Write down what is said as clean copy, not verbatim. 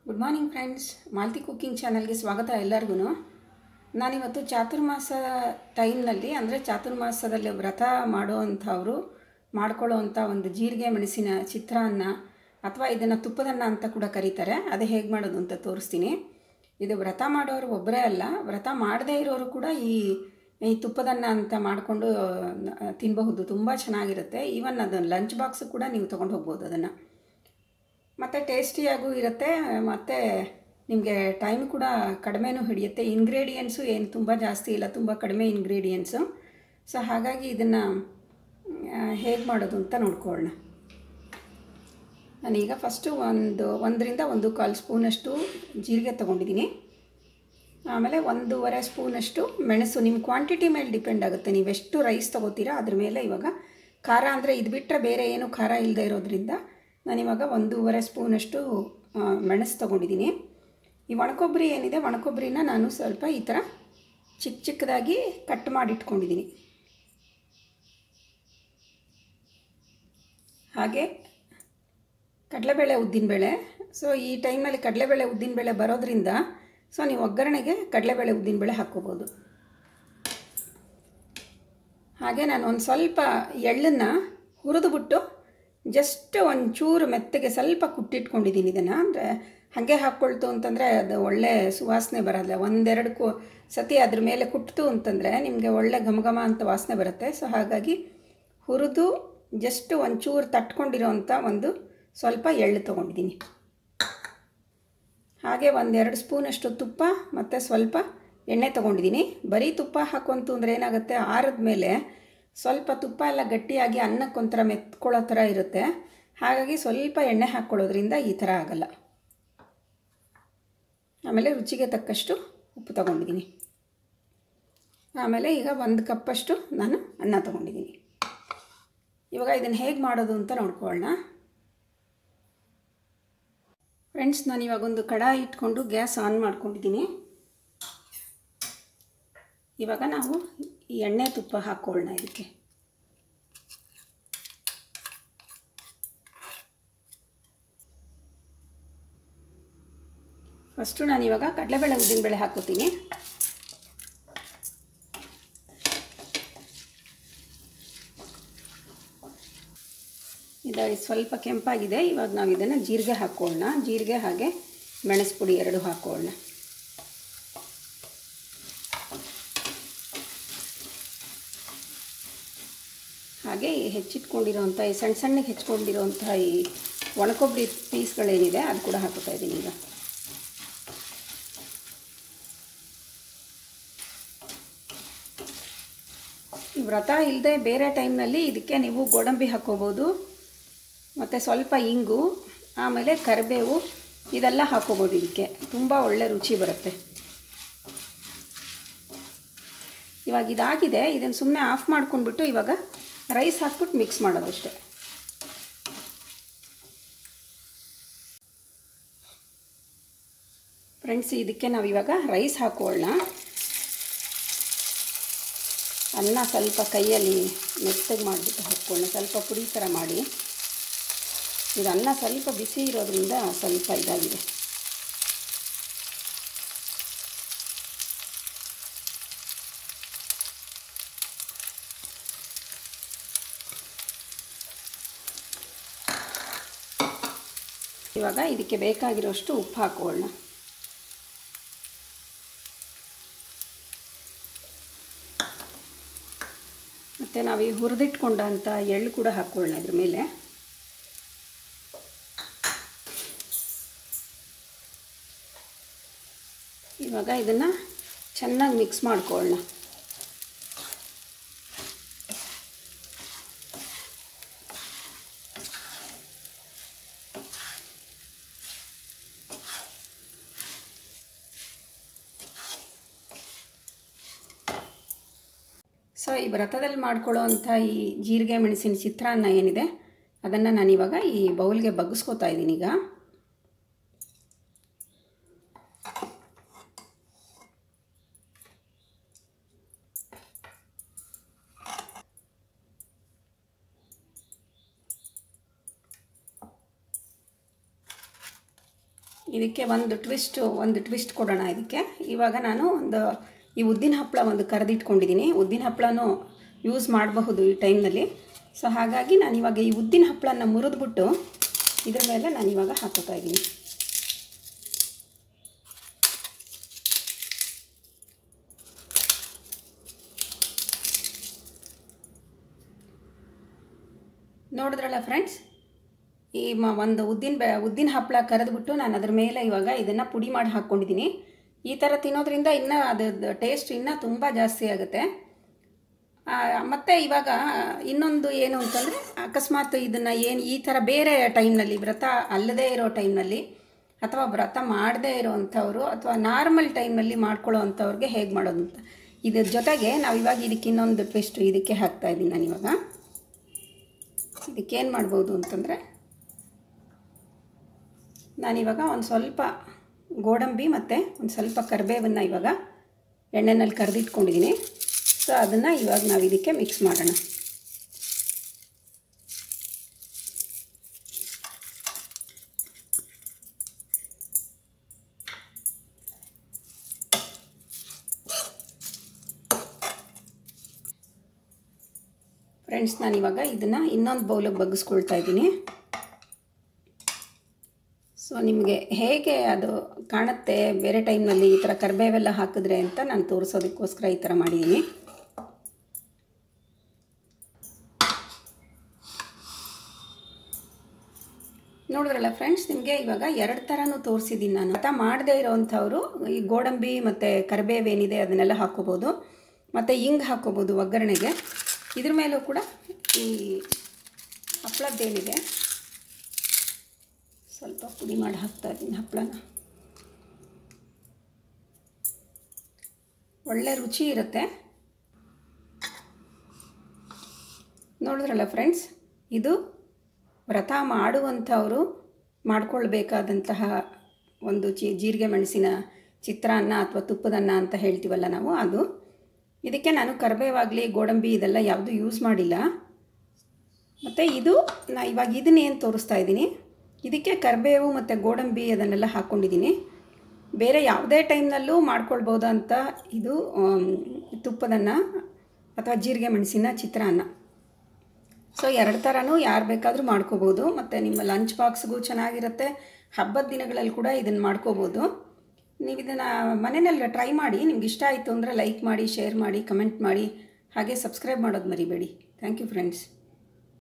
Good morning friends, Malti cooking ಚಾನಲ್ಗೆ ಸ್ವಾಗತ ಎಲ್ಲರಿಗೂ. ನಾನಿವತ್ತು ಚಾತುರ್ಮಾಸ ಟೈಮ್ನಲ್ಲಿ ಅಂದರೆ ಚಾತುರ್ಮಾಸದಲ್ಲಿ ವ್ರತ ಮಾಡೋವಂಥವ್ರು ಮಾಡ್ಕೊಳ್ಳೋವಂಥ ಒಂದು ಜೀರಿಗೆ ಮೆಣಸಿನ ಚಿತ್ರಾನ್ನ ಅಥವಾ ಇದನ್ನು ತುಪ್ಪದನ್ನ ಅಂತ ಕೂಡ ಕರೀತಾರೆ. ಅದೇ ಹೇಗೆ ಮಾಡೋದು ಅಂತ ತೋರಿಸ್ತೀನಿ. ಇದು ವ್ರತ ಮಾಡೋರು ಒಬ್ಬರೇ ಅಲ್ಲ, ವ್ರತ ಮಾಡದೇ ಇರೋರು ಕೂಡ ಈ ತುಪ್ಪದನ್ನ ಅಂತ ಮಾಡಿಕೊಂಡು ತಿನ್ನಬಹುದು. ತುಂಬ ಚೆನ್ನಾಗಿರುತ್ತೆ. ಈವನ್ ಅದನ್ನು ಲಂಚ್ ಬಾಕ್ಸ್ ಕೂಡ ನೀವು ತೊಗೊಂಡು ಹೋಗ್ಬೋದು ಅದನ್ನು. ಮತ್ತು ಟೇಸ್ಟಿಯಾಗೂ ಇರುತ್ತೆ, ಮತ್ತು ನಿಮಗೆ ಟೈಮ್ ಕೂಡ ಕಡಿಮೆನೂ ಹಿಡಿಯುತ್ತೆ. ಇಂಗ್ರೀಡಿಯೆಂಟ್ಸು ಏನು ತುಂಬ ಜಾಸ್ತಿ ಇಲ್ಲ, ತುಂಬ ಕಡಿಮೆ ಇಂಗ್ರೀಡಿಯೆಂಟ್ಸು. ಸೊ ಹಾಗಾಗಿ ಇದನ್ನು ಹೇಗೆ ಮಾಡೋದು ಅಂತ ನೋಡ್ಕೊಳ್ಳೋಣ. ನಾನೀಗ ಫಸ್ಟು ಒಂದರಿಂದ 1/4 ಸ್ಪೂನಷ್ಟು ಜೀರಿಗೆ ತೊಗೊಂಡಿದ್ದೀನಿ. ಆಮೇಲೆ 1.5 ಸ್ಪೂನಷ್ಟು ಮೆಣಸು. ನಿಮ್ಮ ಕ್ವಾಂಟಿಟಿ ಮೇಲೆ ಡಿಪೆಂಡ್ ಆಗುತ್ತೆ, ನೀವೆಷ್ಟು ರೈಸ್ ತೊಗೋತೀರಾ ಅದ್ರ ಮೇಲೆ. ಇವಾಗ ಖಾರ ಅಂದರೆ ಇದು ಬಿಟ್ಟರೆ ಬೇರೆ ಏನು ಖಾರ ಇಲ್ಲದೆ ಇರೋದ್ರಿಂದ ನಾನಿವಾಗ 1.5 ಸ್ಪೂನಷ್ಟು ಮೆಣಸು ತೊಗೊಂಡಿದ್ದೀನಿ. ಈ ಒಣಕೊಬ್ಬರಿ ಏನಿದೆ, ಒಣಕೊಬ್ಬರಿನ ನಾನು ಸ್ವಲ್ಪ ಈ ಥರ ಚಿಕ್ಕದಾಗಿ ಕಟ್ ಮಾಡಿ ಇಟ್ಕೊಂಡಿದ್ದೀನಿ. ಹಾಗೆ ಕಡಲೆಬೇಳೆ, ಉದ್ದಿನಬೇಳೆ. ಸೊ ಈ ಟೈಮ್ನಲ್ಲಿ ಕಡಲೆಬೇಳೆ ಉದ್ದಿನಬೇಳೆ ಬರೋದ್ರಿಂದ ಸೊ ನೀವು ಒಗ್ಗರಣೆಗೆ ಕಡಲೆಬೇಳೆ ಉದ್ದಿನಬೇಳೆ ಹಾಕ್ಕೋಬೋದು. ಹಾಗೆ ನಾನು ಒಂದು ಸ್ವಲ್ಪ ಎಳ್ಳನ್ನು ಹುರಿದುಬಿಟ್ಟು ಜಸ್ಟ್ ಒಂಚೂರು ಮೆತ್ತಗೆ ಸ್ವಲ್ಪ ಕುಟ್ಟಿಟ್ಕೊಂಡಿದ್ದೀನಿ. ಇದನ್ನು ಅಂದರೆ ಹಾಗೆ ಹಾಕ್ಕೊಳ್ತು ಅಂತಂದರೆ ಅದು ಒಳ್ಳೆ ಸುವಾಸನೆ ಬರೋಲ್ಲ. 1-2 ಸತಿ ಅದ್ರ ಮೇಲೆ ಕುಟ್ಟಿತು ಅಂತಂದರೆ ನಿಮಗೆ ಒಳ್ಳೆ ಘಮ ಅಂತ ವಾಸನೆ ಬರುತ್ತೆ. ಸೊ ಹಾಗಾಗಿ ಹುರಿದು ಜಸ್ಟ್ ಒಂಚೂರು ತಟ್ಕೊಂಡಿರೋಂಥ ಒಂದು ಸ್ವಲ್ಪ ಎಳ್ಳು ತೊಗೊಂಡಿದ್ದೀನಿ. ಹಾಗೆ 1-2 ಸ್ಪೂನಷ್ಟು ತುಪ್ಪ ಮತ್ತು ಸ್ವಲ್ಪ ಎಣ್ಣೆ ತೊಗೊಂಡಿದ್ದೀನಿ. ಬರೀ ತುಪ್ಪ ಹಾಕುವಂತು ಅಂದರೆ ಏನಾಗುತ್ತೆ, ಆರಿದ ಮೇಲೆ ಸ್ವಲ್ಪ ತುಪ್ಪ ಎಲ್ಲ ಗಟ್ಟಿಯಾಗಿ ಅನ್ನಕ್ಕೊಂಥರ ಮೆತ್ಕೊಳ್ಳೋ ಥರ ಇರುತ್ತೆ. ಹಾಗಾಗಿ ಸ್ವಲ್ಪ ಎಣ್ಣೆ ಹಾಕ್ಕೊಳ್ಳೋದ್ರಿಂದ ಈ ಥರ ಆಗಲ್ಲ. ಆಮೇಲೆ ರುಚಿಗೆ ತಕ್ಕಷ್ಟು ಉಪ್ಪು ತೊಗೊಂಡಿದ್ದೀನಿ. ಆಮೇಲೆ ಈಗ 1 ಕಪ್ಪಷ್ಟು ನಾನು ಅನ್ನ ತೊಗೊಂಡಿದ್ದೀನಿ. ಇವಾಗ ಇದನ್ನು ಹೇಗೆ ಮಾಡೋದು ಅಂತ ನೋಡ್ಕೊಳ್ಳೋಣ. ಫ್ರೆಂಡ್ಸ್, ನಾನು ಇವಾಗ ಒಂದು ಕಡಾಯಿ ಇಟ್ಕೊಂಡು ಗ್ಯಾಸ್ ಆನ್ ಮಾಡ್ಕೊಂಡಿದ್ದೀನಿ. ಇವಾಗ ನಾವು ಈ ಎಣ್ಣೆ ತುಪ್ಪ ಹಾಕ್ಕೊಳ್ಳೋಣ ಇದಕ್ಕೆ. ಫಸ್ಟು ನಾನಿವಾಗ ಕಡಲೆಬೇಳೆ ಉದ್ದಿನಬೇಳೆ ಹಾಕ್ಕೋತೀನಿ. ಇದು ಸ್ವಲ್ಪ ಕೆಂಪಾಗಿದೆ. ಇವಾಗ ನಾವು ಇದನ್ನು ಜೀರಿಗೆ ಹಾಕ್ಕೊಳ್ಳೋಣ. ಜೀರಿಗೆ ಹಾಗೆ ಮೆಣಸು ಪುಡಿ 2 ಹಾಕ್ಕೊಳ್ಳೋಣ. ಹಾಗೆ ಹೆಚ್ಚಿಟ್ಕೊಂಡಿರೋಂಥ ಈ ಸಣ್ಣಗೆ ಹೆಚ್ಚಿಕೊಂಡಿರೋಂಥ ಈ ಒಣಕೊಬ್ಬರಿ ಪೀಸ್ಗಳೇನಿದೆ ಅದು ಕೂಡ ಹಾಕ್ತಾ ಇದ್ದೀನಿ. ಈಗ ಈ ವ್ರತ ಇಲ್ಲದೆ ಬೇರೆ ಟೈಮ್ನಲ್ಲಿ ಇದಕ್ಕೆ ನೀವು ಗೋಡಂಬಿ ಹಾಕ್ಕೋಬೋದು, ಮತ್ತು ಸ್ವಲ್ಪ ಇಂಗು, ಆಮೇಲೆ ಕರಿಬೇವು ಇದೆಲ್ಲ ಹಾಕ್ಕೋಬೋದು. ಇದಕ್ಕೆ ತುಂಬ ಒಳ್ಳೆ ರುಚಿ ಬರುತ್ತೆ. ಇವಾಗ ಇದಾಗಿದೆ. ಇದನ್ನು ಸುಮ್ಮನೆ ಆಫ್ ಮಾಡ್ಕೊಂಡ್ಬಿಟ್ಟು ಇವಾಗ ರೈಸ್ ಹಾಕ್ಬಿಟ್ಟು ಮಿಕ್ಸ್ ಮಾಡೋದಷ್ಟೇ. ಫ್ರೆಂಡ್ಸ್, ಇದಕ್ಕೆ ನಾವು ಇವಾಗ ರೈಸ್ ಹಾಕೊಳ್ಳೋಣ. ಅನ್ನ ಸ್ವಲ್ಪ ಕೈಯಲ್ಲಿ ಮೆತ್ತಗೆ ಮಾಡಿಬಿಟ್ಟು ಹಾಕ್ಕೊಳ್ಳೋಣ, ಸ್ವಲ್ಪ ಪುಡಿ ಥರ ಮಾಡಿ. ಇದು ಅನ್ನ ಸ್ವಲ್ಪ ಬಿಸಿ ಇರೋದ್ರಿಂದ ಸ್ವಲ್ಪ ಇದಾಗಿದೆ. ಇವಾಗ ಇದಕ್ಕೆ ಬೇಕಾಗಿರೋಷ್ಟು ಉಪ್ಪು ಹಾಕೊಳ್ಳೋಣ. ಮತ್ತು ನಾವು ಈ ಹುರಿದಿಟ್ಕೊಂಡಂಥ ಎಳ್ಳು ಕೂಡ ಹಾಕ್ಕೊಳ್ಳೋಣ ಇದ್ರ ಮೇಲೆ. ಇವಾಗ ಇದನ್ನು ಚೆನ್ನಾಗಿ ಮಿಕ್ಸ್ ಮಾಡ್ಕೊಳ್ಳೋಣ. ಸೊ ಈ ವ್ರತದಲ್ಲಿ ಮಾಡ್ಕೊಳ್ಳೋ ಅಂಥ ಈ ಜೀರಿಗೆ ಮೆಣಸಿನ ಚಿತ್ರಾನ್ನ ಏನಿದೆ ಅದನ್ನು ನಾನಿವಾಗ ಈ ಬೌಲ್ಗೆ ಬಗ್ಗಿಸ್ಕೊತಾ ಇದ್ದೀನಿ. ಈಗ ಇದಕ್ಕೆ ಒಂದು ಟ್ವಿಸ್ಟ್ ಕೊಡೋಣ ಇದಕ್ಕೆ. ಇವಾಗ ನಾನು ಈ ಉದ್ದಿನ ಹಪ್ಪಳ ಕರೆದಿಟ್ಕೊಂಡಿದ್ದೀನಿ. ಉದ್ದಿನ ಹಪ್ಪಳನೂ ಯೂಸ್ ಮಾಡಬಹುದು ಈ ಟೈಮ್ನಲ್ಲಿ. ಸೊ ಹಾಗಾಗಿ ನಾನಿವಾಗ ಈ ಉದ್ದಿನ ಹಪ್ಪಳನ ಮುರಿದ್ಬಿಟ್ಟು ಇದ್ರ ಮೇಲೆ ನಾನಿವಾಗ ಹಾಕೋತಾ ಇದ್ದೀನಿ. ನೋಡಿದ್ರಲ್ಲ ಫ್ರೆಂಡ್ಸ್, ಈ ಉದ್ದಿನ ಹಪ್ಪಳ ಕರೆದ್ಬಿಟ್ಟು ನಾನು ಅದ್ರ ಮೇಲೆ ಇವಾಗ ಇದನ್ನು ಪುಡಿ ಮಾಡಿ ಹಾಕ್ಕೊಂಡಿದ್ದೀನಿ. ಈ ಥರ ತಿನ್ನೋದ್ರಿಂದ ಇನ್ನೂ ಅದ್ರ ಟೇಸ್ಟ್ ಇನ್ನೂ ತುಂಬ ಜಾಸ್ತಿ ಆಗುತ್ತೆ. ಮತ್ತು ಇವಾಗ ಇನ್ನೊಂದು ಏನು ಅಂತಂದರೆ, ಅಕಸ್ಮಾತ್ ಇದನ್ನು ಈ ಥರ ಬೇರೆ ಟೈಮ್ನಲ್ಲಿ, ವ್ರತ ಅಲ್ಲದೇ ಇರೋ ಟೈಮ್ನಲ್ಲಿ ಅಥವಾ ವ್ರತ ಮಾಡದೇ ಇರೋವಂಥವ್ರು ಅಥವಾ ನಾರ್ಮಲ್ ಟೈಮ್ನಲ್ಲಿ ಮಾಡ್ಕೊಳ್ಳೋ ಅಂಥವ್ರಿಗೆ ಹೇಗೆ ಮಾಡೋದು ಅಂತ. ಇದ್ರ ಜೊತೆಗೆ ನಾವಿವಾಗ ಇದಕ್ಕೆ ಇನ್ನೊಂದು ಟ್ವಿಸ್ಟು ಇದಕ್ಕೆ ಹಾಕ್ತಾಯಿದ್ದೀನಿ. ನಾನಿವಾಗ ಇದಕ್ಕೇನು ಮಾಡ್ಬೋದು ಅಂತಂದರೆ, ನಾನಿವಾಗ ಒಂದು ಸ್ವಲ್ಪ ಗೋಡಂಬಿ ಮತ್ತು ಒಂದು ಸ್ವಲ್ಪ ಕರಿಬೇವನ್ನು ಇವಾಗ ಎಣ್ಣೆನಲ್ಲಿ ಕರೆದಿಟ್ಕೊಂಡಿದ್ದೀನಿ. ಸೊ ಅದನ್ನು ಇವಾಗ ನಾವು ಇದಕ್ಕೆ ಮಿಕ್ಸ್ ಮಾಡೋಣ. ಫ್ರೆಂಡ್ಸ್, ನಾನಿವಾಗ ಇದನ್ನು ಇನ್ನೊಂದು ಬೌಲಿಗೆ ಬಗ್ಗಿಸ್ಕೊಳ್ತಾ ಇದ್ದೀನಿ. ಸೊ ನಿಮಗೆ ಹೇಗೆ ಅದು ಕಾಣುತ್ತೆ ಬೇರೆ ಟೈಮ್ನಲ್ಲಿ ಈ ಥರ ಕರಿಬೇವೆಲ್ಲ ಹಾಕಿದ್ರೆ ಅಂತ ನಾನು ತೋರಿಸೋದಕ್ಕೋಸ್ಕರ ಈ ಥರ ಮಾಡಿದ್ದೀನಿ. ನೋಡಿದ್ರಲ್ಲ ಫ್ರೆಂಡ್ಸ್, ನಿಮಗೆ ಇವಾಗ 2 ಥರನೂ ತೋರಿಸಿದ್ದೀನಿ ನಾನು. ವ್ರತ ಮಾಡದೇ ಇರೋವಂಥವ್ರು ಈ ಗೋಡಂಬಿ ಮತ್ತು ಕರಿಬೇವೇನಿದೆ ಅದನ್ನೆಲ್ಲ ಹಾಕ್ಕೋಬೋದು, ಮತ್ತು ಹಿಂಗೆ ಹಾಕ್ಕೋಬೋದು ಒಗ್ಗರಣೆಗೆ. ಇದ್ರ ಮೇಲೂ ಕೂಡ ಈ ಹಪ್ಪಳದ್ದೇನಿದೆ ಸ್ವಲ್ಪ ಪುಡಿ ಮಾಡಿ ಹಾಕ್ತಾ ಇದ್ದೀನಿ. ಹಪ್ಪಳನ ಒಳ್ಳೆ ರುಚಿ ಇರುತ್ತೆ. ನೋಡಿದ್ರಲ್ಲ ಫ್ರೆಂಡ್ಸ್, ಇದು ವ್ರತ ಮಾಡುವಂಥವರು ಮಾಡ್ಕೊಳ್ಬೇಕಾದಂತಹ ಒಂದು ಜೀರಿಗೆ ಮೆಣಸಿನ ಚಿತ್ರಾನ್ನ ಅಥವಾ ತುಪ್ಪದನ್ನ ಅಂತ ಹೇಳ್ತೀವಲ್ಲ ನಾವು, ಅದು. ಇದಕ್ಕೆ ನಾನು ಕರಿಬೇವಾಗಲಿ ಗೋಡಂಬಿ ಇದೆಲ್ಲ ಯಾವುದೂ ಯೂಸ್ ಮಾಡಿಲ್ಲ. ಮತ್ತು ಇವಾಗ ಇದನ್ನೇನು ತೋರಿಸ್ತಾ ಇದ್ದೀನಿ, ಇದಕ್ಕೆ ಕರಿಬೇವು ಮತ್ತು ಗೋಡಂಬಿ ಅದನ್ನೆಲ್ಲ ಹಾಕ್ಕೊಂಡಿದ್ದೀನಿ. ಬೇರೆ ಯಾವುದೇ ಟೈಮ್ನಲ್ಲೂ ಮಾಡ್ಕೊಳ್ಬೋದು ಅಂತ ಇದು ತುಪ್ಪದನ್ನ ಅಥವಾ ಜೀರಿಗೆ ಮೆಣಸಿನ ಚಿತ್ರಾನ್ನ. ಸೊ 2 ಥರನೂ ಯಾರು ಬೇಕಾದರೂ ಮಾಡ್ಕೋಬೋದು. ಮತ್ತು ನಿಮ್ಮ ಲಂಚ್ ಬಾಕ್ಸ್ಗೂ ಚೆನ್ನಾಗಿರುತ್ತೆ. ಹಬ್ಬದ ದಿನಗಳಲ್ಲಿ ಕೂಡ ಇದನ್ನು ಮಾಡ್ಕೋಬೋದು. ನೀವು ಇದನ್ನು ಮನೆಯಲ್ಲಿ ಟ್ರೈ ಮಾಡಿ. ನಿಮ್ಗೆ ಇಷ್ಟ ಆಯಿತು ಅಂದರೆ ಲೈಕ್ ಮಾಡಿ, ಶೇರ್ ಮಾಡಿ, ಕಮೆಂಟ್ ಮಾಡಿ, ಹಾಗೆ ಸಬ್ಸ್ಕ್ರೈಬ್ ಮಾಡೋದು ಮರಿಬೇಡಿ. Thank you friends.